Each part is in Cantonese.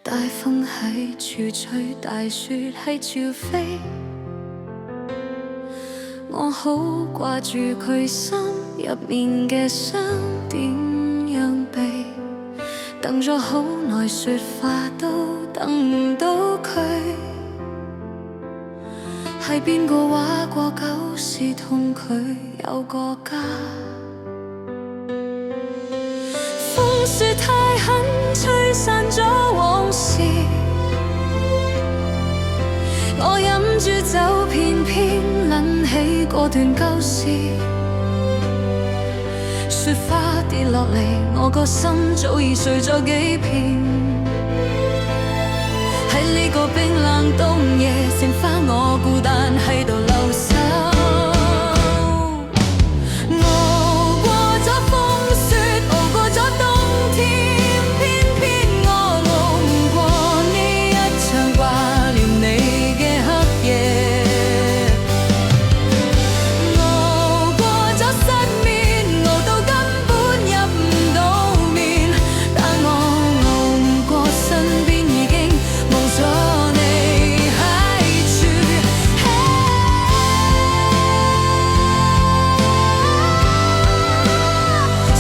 大風喺處吹，大雪喺處飛，我好掛住佢心入面嘅傷，點樣避？等咗好耐，說話都等唔到佢。係邊個話過舊時同佢有個家？風雪太狠，吹散咗往事。我飲住酒，偏偏諗起嗰段舊事。雪花跌落嚟，我個心早已碎咗幾片。喺呢個冰冷冬夜，剩返我孤單喺度留守。熬過咗風雪，熬過咗冬天，偏偏我熬唔過呢一場掛念你嘅黑夜。熬過咗失眠，熬到根本入唔到眠，但我熬唔過身邊已經無咗你喺處。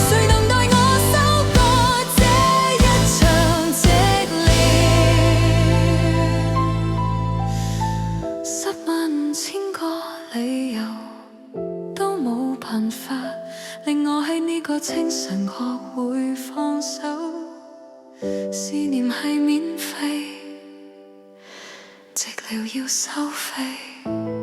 誰能代我收割這一場寂戀？十萬千個理由都冇辦法令我喺呢個清晨學會放手。思念係免費，寂寥要收費。